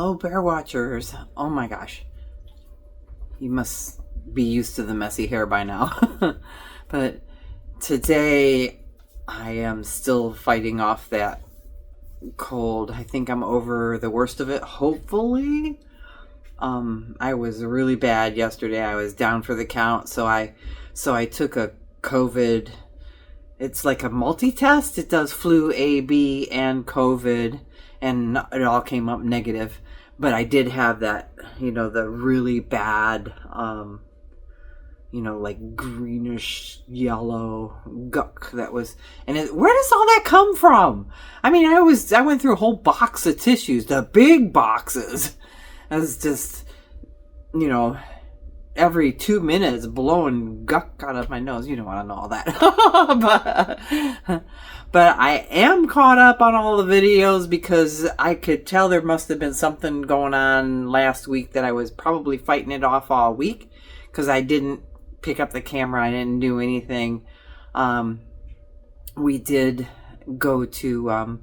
Hello, bear watchers. Oh my gosh. You must be used to the messy hair by now. But today I am still fighting off that cold. I think I'm over the worst of it, hopefully. I was really bad yesterday. I was down for the count, so I took a COVID. It's like a multi-test. It does flu A, B, and COVID, and it all came up negative. But I did have that, the really bad, like greenish yellow guck that was, and where does all that come from? I mean, I went through a whole box of tissues, the big boxes. I was just, every 2 minutes blowing guck out of my nose. You don't want to know all that. but I am caught up on all the videos because I could tell there must have been something going on last week that I was probably fighting it off all week because I didn't pick up the camera. I didn't do anything. We did go to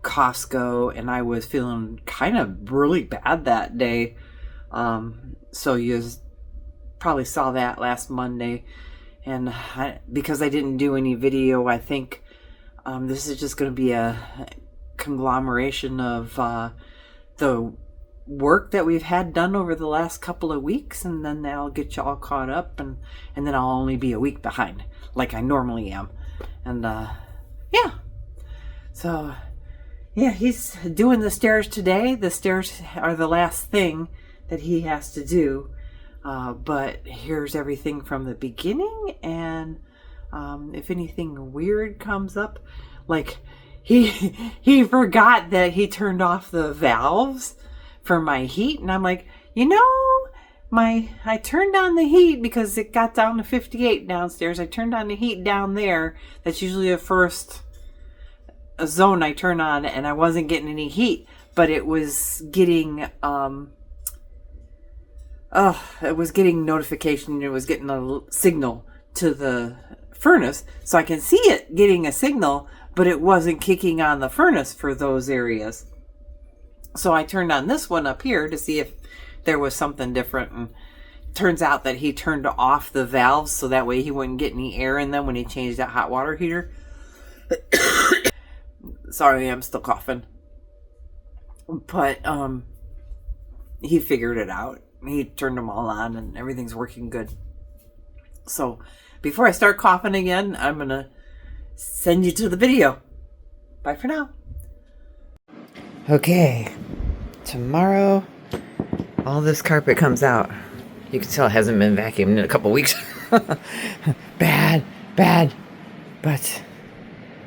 Costco, and I was feeling kind of really bad that day. So you probably saw that last Monday, and because I didn't do any video, I think this is just going to be a conglomeration of the work that we've had done over the last couple of weeks, and then I'll get you all caught up, and then I'll only be a week behind like I normally am. And yeah, so yeah, he's doing the stairs today. The stairs are the last thing that he has to do. But here's everything from the beginning, and if anything weird comes up, like he forgot that he turned off the valves for my heat, and I'm like, I turned on the heat because it got down to 58 downstairs. I turned on the heat down there. That's usually the first zone I turn on, and I wasn't getting any heat, but it was getting notification. It was getting a signal to the furnace, so I can see it getting a signal, but it wasn't kicking on the furnace for those areas. So I turned on this one up here to see if there was something different, and turns out that he turned off the valves so that way he wouldn't get any air in them when he changed that hot water heater. Sorry, I'm still coughing. But he figured it out. He turned them all on, and everything's working good. So before I start coughing again, I'm going to send you to the video. Bye for now. Okay. Tomorrow, all this carpet comes out. You can tell it hasn't been vacuumed in a couple weeks. Bad. But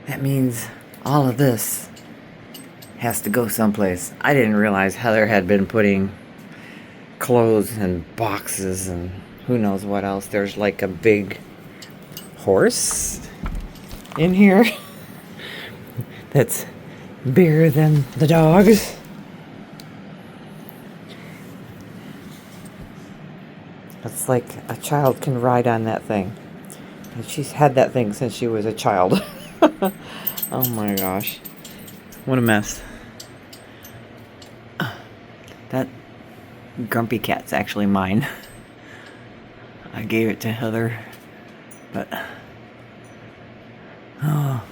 that means all of this has to go someplace. I didn't realize Heather had been putting clothes and boxes and who knows what else. There's like a big horse in here that's bigger than the dogs. It's like a child can ride on that thing. And she's had that thing since she was a child. Oh my gosh. What a mess. That grumpy cat's actually mine. I gave it to Heather, but oh.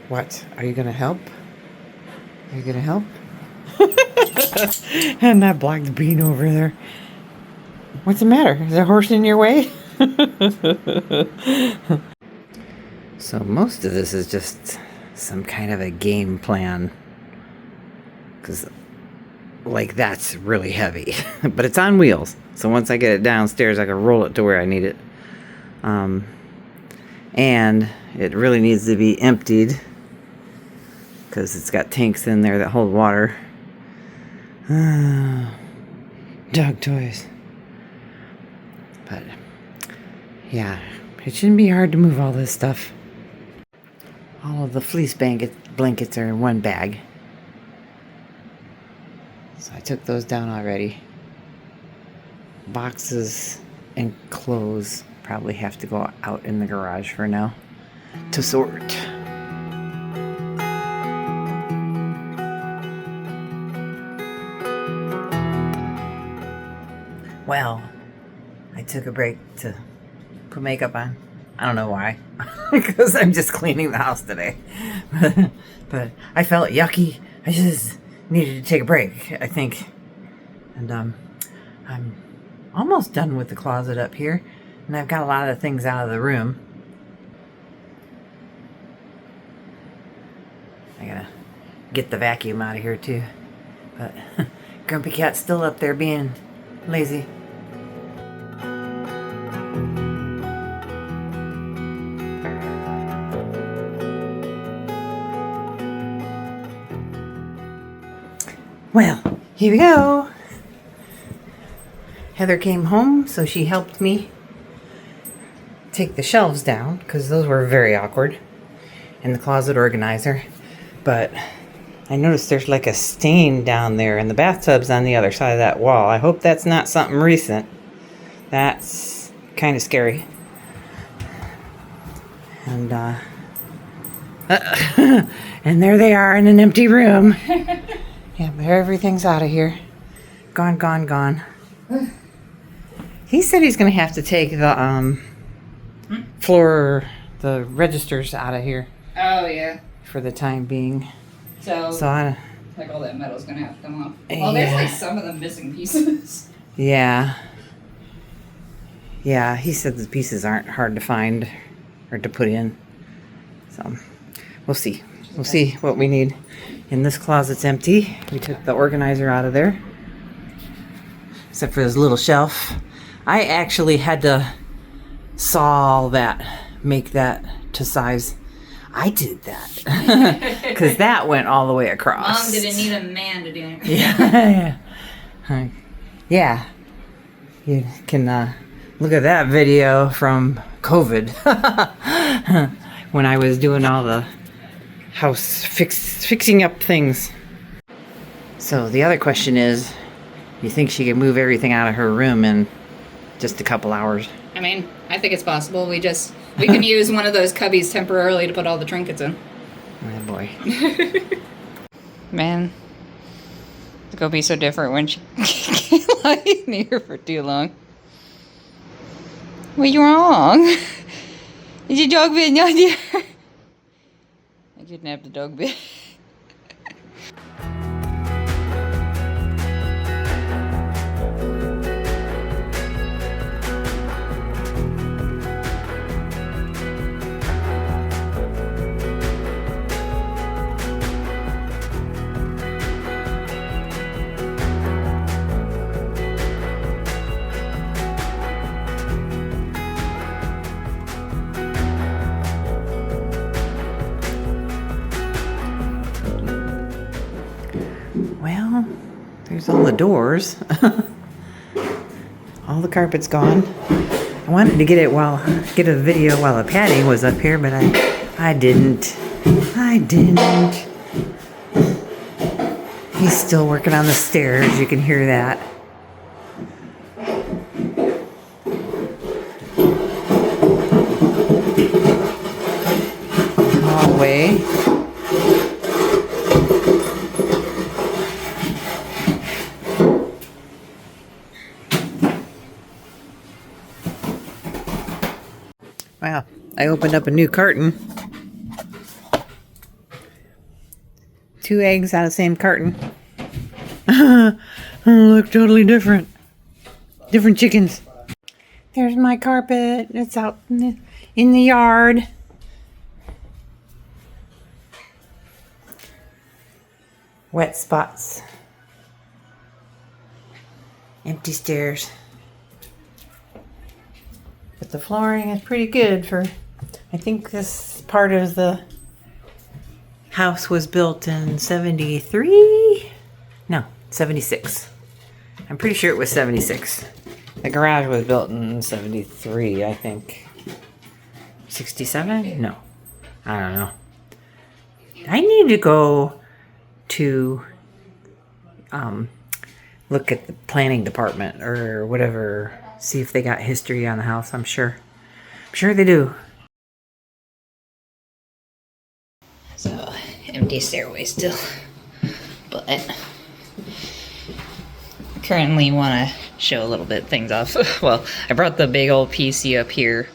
What? Are you gonna help? Are you gonna help? And that black bean over there. What's the matter? Is there a horse in your way? So most of this is just some kind of a game plan, because like that's really heavy. But it's on wheels, so once I get it downstairs I can roll it to where I need it. And it really needs to be emptied because it's got tanks in there that hold water. Dog toys. But yeah, it shouldn't be hard to move all this stuff. All of the fleece blankets are in one bag. So I took those down already. Boxes and clothes probably have to go out in the garage for now to sort. Well, I took a break to put makeup on. I don't know why, because I'm just cleaning the house today. But I felt yucky. I just needed to take a break, I think. And I'm almost done with the closet up here, and I've got a lot of things out of the room. I gotta get the vacuum out of here too. But Grumpy Cat's still up there being lazy. Well, here we go. Heather came home, so she helped me take the shelves down because those were very awkward in the closet organizer. But I noticed there's like a stain down there, and the bathtub's on the other side of that wall. I hope that's not something recent. That's kind of scary. And and there they are in an empty room. Yeah, but everything's out of here. Gone, gone, gone. He said he's going to have to take the floor, the registers out of here. Oh, yeah. For the time being. So I, like all that metal's going to have to come off. Well, there's like some of the missing pieces. Yeah. Yeah, he said the pieces aren't hard to find or to put in. So, we'll see. We'll see what we need. And this closet's empty. We took the organizer out of there. Except for this little shelf. I actually had to saw all that, make that to size. I did that. Because that went all the way across. Mom didn't need a man to do it. Yeah. Yeah. You can look at that video from COVID. When I was doing all the house fixing up things. So the other question is, you think she can move everything out of her room in just a couple hours? I mean, I think it's possible. We can use one of those cubbies temporarily to put all the trinkets in. Oh boy. Man, it's gonna be so different when she can't lie in here for too long. What's wrong? Is your dog bed down there? I kidnapped the dog bed. Well, there's all the doors. All the carpet's gone. I wanted to get a video while the padding was up here, but I didn't. He's still working on the stairs. You can hear that. Hallway. Wow, I opened up a new carton. 2 eggs out of the same carton. Look totally different. Different chickens. There's my carpet. It's out in the yard. Wet spots. Empty stairs. But the flooring is pretty good for, I think this part of the house was built in 73? No, 76. I'm pretty sure it was 76. The garage was built in 73, I think. 67? No. I don't know. I need to go to look at the planning department or whatever. See if they got history on the house. I'm sure they do. So, empty stairway still. But currently want to show a little bit things off. Well, I brought the big old PC up here,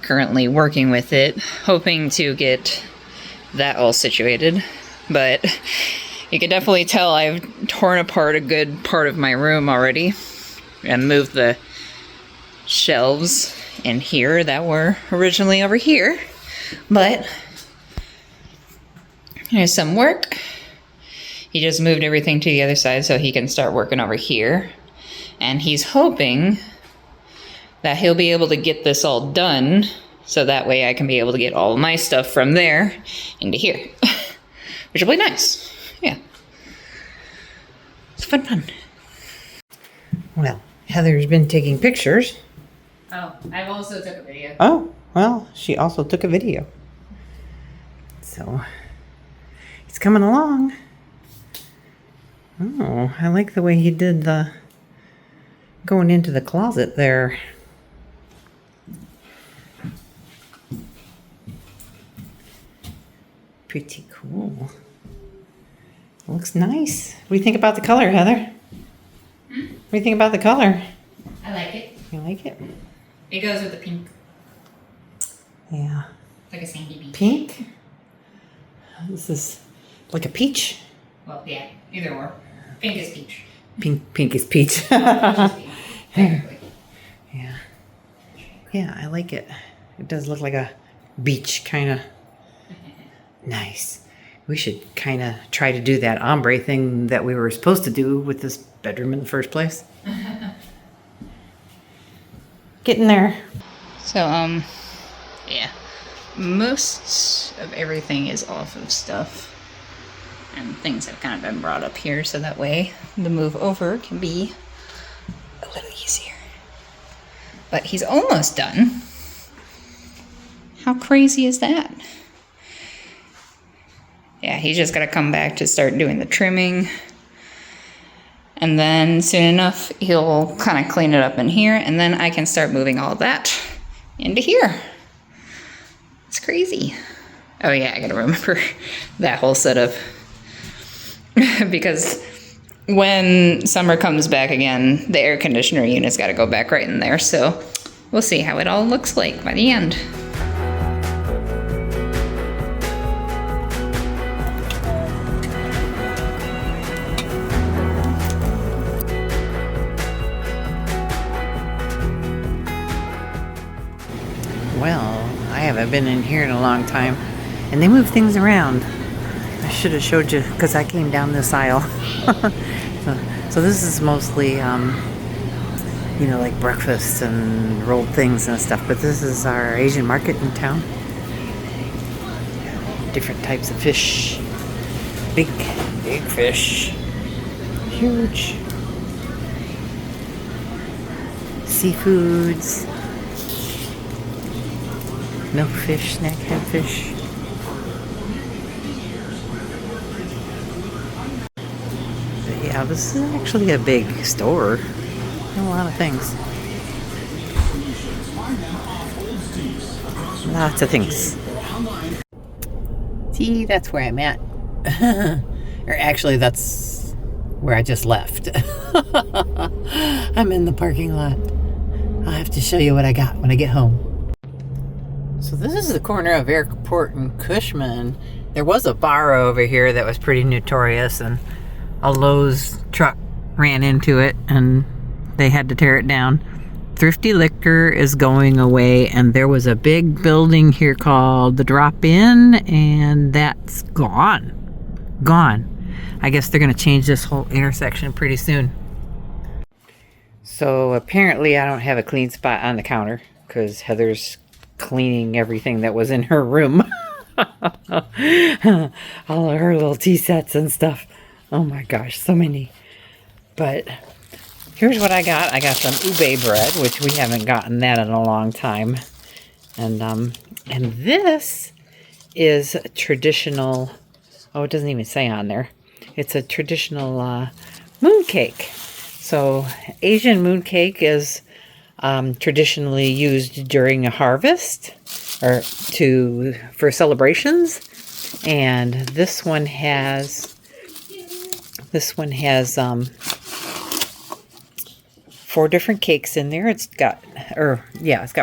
currently working with it, hoping to get that all situated, but you can definitely tell I've torn apart a good part of my room already and moved the shelves in here that were originally over here. But there's some work. He just moved everything to the other side so he can start working over here. And he's hoping that he'll be able to get this all done so that way I can be able to get all my stuff from there into here. Which will be nice. Yeah. It's fun. Well, Heather's been taking pictures. Oh, I've also took a video. Oh, well, she also took a video. So, it's coming along. Oh, I like the way he did the going into the closet there. Pretty cool. Looks nice. What do you think about the color, Heather? What do you think about the color? I like it. You like it? It goes with the pink. Yeah. Like a sandy beach. Pink? This is like a peach. Well, yeah, either or. Pink is peach. Pink is peach. Technically. Yeah. Yeah, I like it. It does look like a beach kind of. Nice. We should kind of try to do that ombre thing that we were supposed to do with this bedroom in the first place. Getting there. So, yeah. Most of everything is off of stuff. And things have kind of been brought up here so that way the move over can be a little easier. But he's almost done. How crazy is that? Yeah, he's just got to come back to start doing the trimming. And then soon enough, he'll kind of clean it up in here. And then I can start moving all that into here. It's crazy. Oh yeah, I got to remember that whole setup. Because when summer comes back again, the air conditioner unit's got to go back right in there. So we'll see how it all looks like by the end. Well, I haven't been in here in a long time, and they move things around. I should have showed you because I came down this aisle. so this is mostly, you know, like breakfast and rolled things and stuff. But this is our Asian market in town. Different types of fish. Big fish. Huge. Seafoods. Milkfish, snackhead fish. But yeah, this is actually a big store. A lot of things. Lots of things. See, that's where I'm at. Or actually, that's where I just left. I'm in the parking lot. I'll have to show you what I got when I get home. So this is the corner of Airport and Cushman. There was a bar over here that was pretty notorious, and a Lowe's truck ran into it and they had to tear it down. Thrifty Liquor is going away, and there was a big building here called the Drop-In, and that's gone. I guess they're going to change this whole intersection pretty soon. So apparently I don't have a clean spot on the counter because Heather's cleaning everything that was in her room. All of her little tea sets and stuff. Oh my gosh, so many. But here's what I got. I got some ube bread, which we haven't gotten that in a long time. And this is a traditional, oh, it doesn't even say on there. It's a traditional moon cake. So Asian moon cake is traditionally used during a harvest or for celebrations, and this one 4 different cakes in there. It's got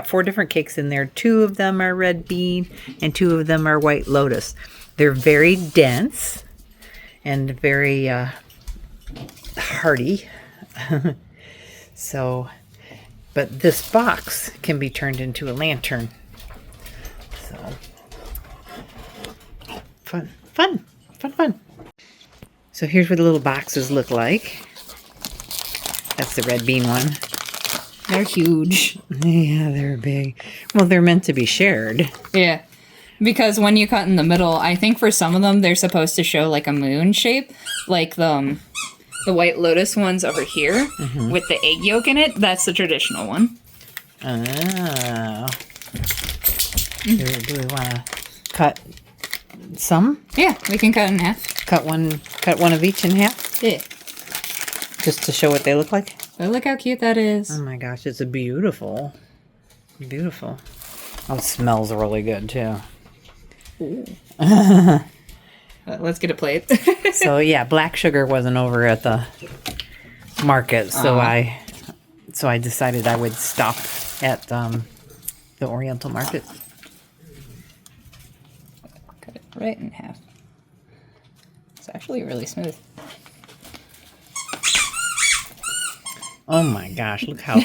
4 different cakes in there. 2 of them are red bean and 2 of them are white lotus. They're very dense and very hearty. So, but this box can be turned into a lantern. So, fun. So here's what the little boxes look like. That's the red bean one. They're huge. Yeah, they're big. Well, they're meant to be shared. Yeah. Because when you cut in the middle, I think for some of them, they're supposed to show like a moon shape. Like the white lotus ones over here with the egg yolk in it. That's the traditional one. Oh. Do we want to cut some? Yeah, we can cut in half. Cut one of each in half? Yeah. Just to show what they look like? But look how cute that is. Oh my gosh, it's beautiful. Beautiful. Oh, it smells really good too. Let's get a plate. So yeah, black sugar wasn't over at the market, so I decided I would stop at the Oriental Market. Cut it right in half. It's actually really smooth. Oh my gosh, look how...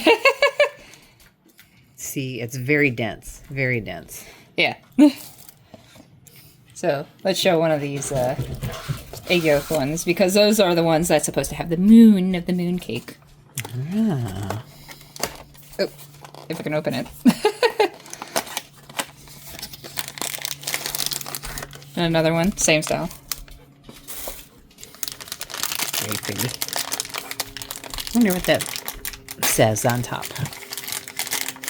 See, it's very dense. Very dense. Yeah. So, let's show one of these egg yolk ones, because those are the ones that's supposed to have the moon of the moon cake. Ah. Oh, if I can open it. And another one, same style. Very pretty. Wonder what that says on top.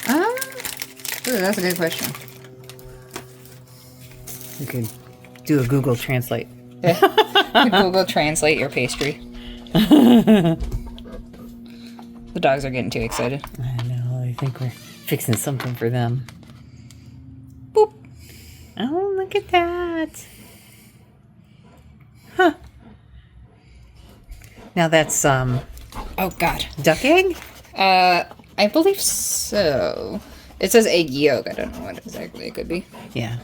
Ooh, that's a good question. You could do a Google Translate. Yeah. Google Translate your pastry. The dogs are getting too excited. I know, I think we're fixing something for them. Boop. Oh, look at that. Huh. Now that's, Oh, God. duck egg? I believe so. It says egg yolk. I don't know what exactly it could be. Yeah.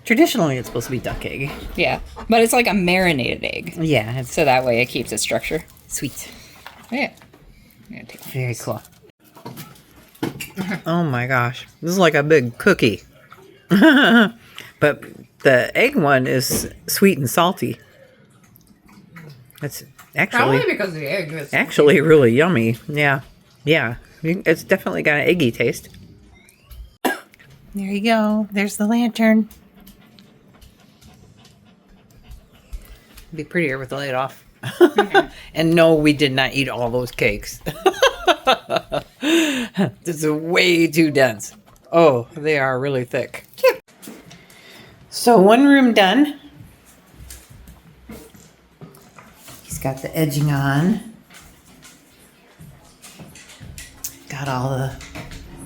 Traditionally, it's supposed to be duck egg. Yeah, but it's like a marinated egg. Yeah, it's So that way it keeps its structure. sweet. Yeah. Very cool. Oh my gosh. This is like a big cookie. But the egg one is sweet and salty. It's actually because of the egg. actually really yummy. Yeah. Yeah. It's definitely got an eggy taste. There you go. There's the lantern. It'd be prettier with the light off. And no, we did not eat all those cakes. This is way too dense. Oh, they are really thick. So 1 room done. He's got the edging on. Got all the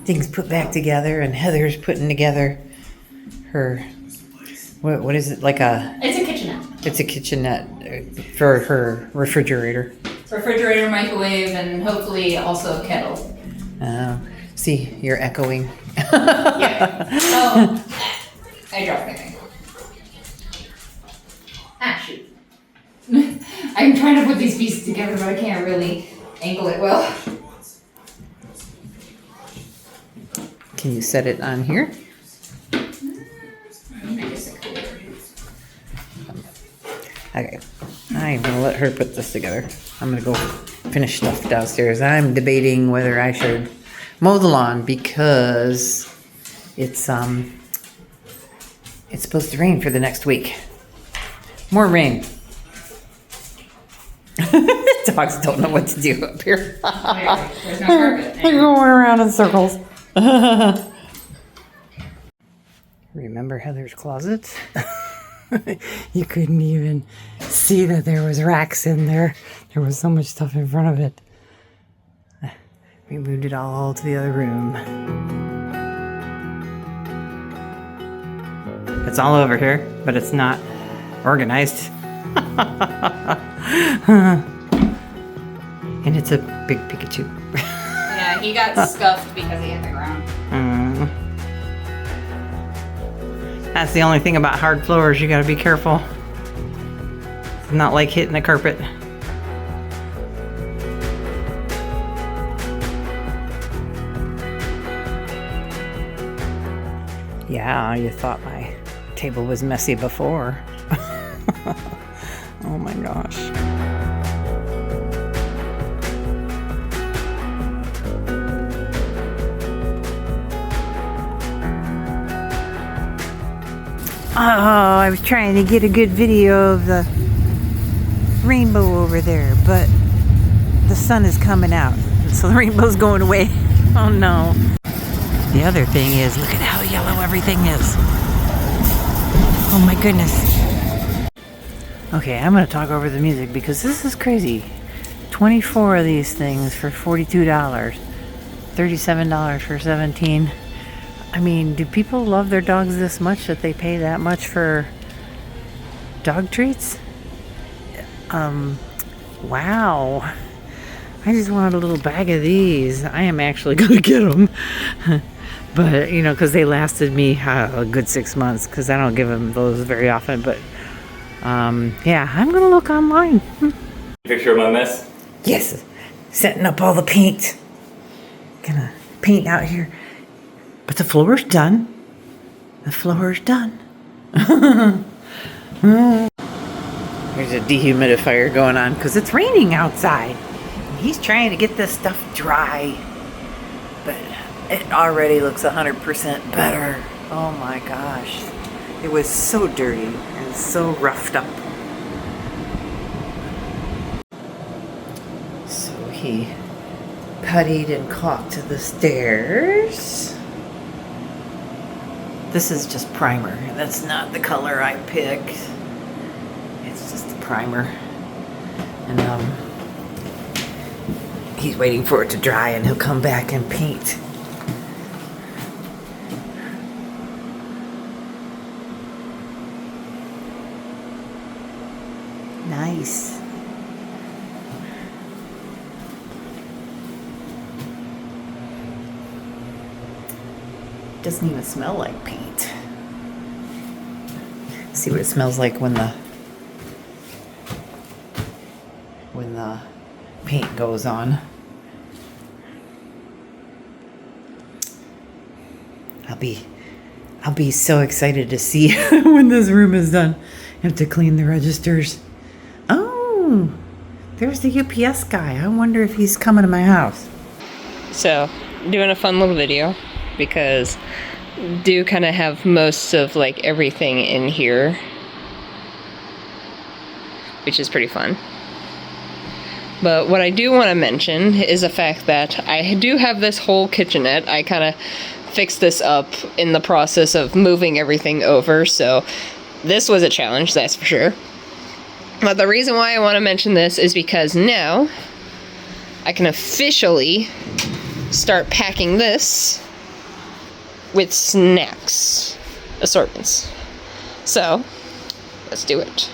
things put back together, and Heather's putting together her, what is it, like a... It's a kitchenette. It's a kitchenette for her refrigerator. It's a refrigerator, microwave, and hopefully also a kettle. See, you're echoing. Yeah. Oh, I dropped my thing. Ah, shoot. I'm trying to put these pieces together, but I can't really angle it well. Can you set it on here? Okay, I'm gonna let her put this together. I'm gonna go finish stuff downstairs. I'm debating whether I should mow the lawn because it's supposed to rain for the next week. More rain. Dogs don't know what to do up here. There's no carpet. They're going around in circles. Remember Heather's closet? You couldn't even see that there was racks in there. There was so much stuff in front of it. We moved it all to the other room. It's all over here, but it's not organized. And it's a big Pikachu. Yeah, he got scuffed because he hit the ground. That's the only thing about hard floors. You gotta be careful. It's not like hitting a carpet. Yeah, you thought my table was messy before. Oh my gosh. Oh, I was trying to get a good video of the rainbow over there, but the sun is coming out, so the rainbow's going away. Oh no. The other thing is, look at how yellow everything is. Oh my goodness. Okay, I'm gonna talk over the music because this is crazy. 24 of these things for $42. $37 for 17. I mean, do people love their dogs this much that they pay that much for dog treats? Wow. I just wanted a little bag of these. I am actually gonna get them. But, you know, because they lasted me a good 6 months, because I don't give them those very often. But, yeah, I'm gonna look online. Picture of my mess? Yes, setting up all the paint. Gonna paint out here. But the floor's done. The floor's done. There's a dehumidifier going on because it's raining outside. He's trying to get this stuff dry. But it already looks 100% better. Oh my gosh. It was so dirty and so roughed up. So he puttied and caulked the stairs. This is just primer. That's not the color I picked. It's just the primer. And he's waiting for it to dry and he'll come back and paint. Nice. Doesn't even smell like paint. See what it smells like when the paint goes on. I'll be so excited to see when this room is done. I have to clean the registers. Oh, there's the UPS guy. I wonder if he's coming to my house. So, doing a fun little video because do kind of have most of like everything in here, which is pretty fun. But what I do want to mention is the fact that I do have this whole kitchenette. I kind of fixed this up in the process of moving everything over, so this was a challenge, that's for sure. But the reason why I want to mention this is because now I can officially start packing this with snacks assortments. So, let's do it.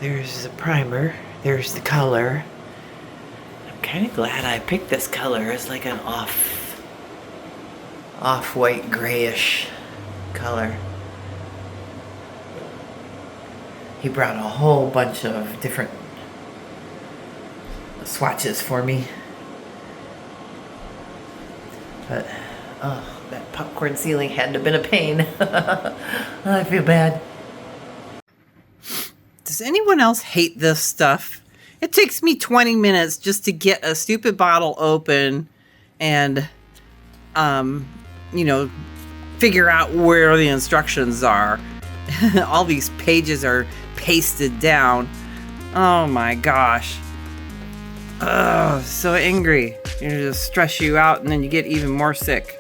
There's the primer. There's the color. I'm kind of glad I picked this color. It's like an off-white grayish color. He brought a whole bunch of different swatches for me. But, oh, that popcorn ceiling had to have been a pain. I feel bad. Does anyone else hate this stuff? It takes me 20 minutes just to get a stupid bottle open and, figure out where the instructions are. All these pages are pasted down. Oh my gosh. Ugh, so angry. It just stress you out and then you get even more sick.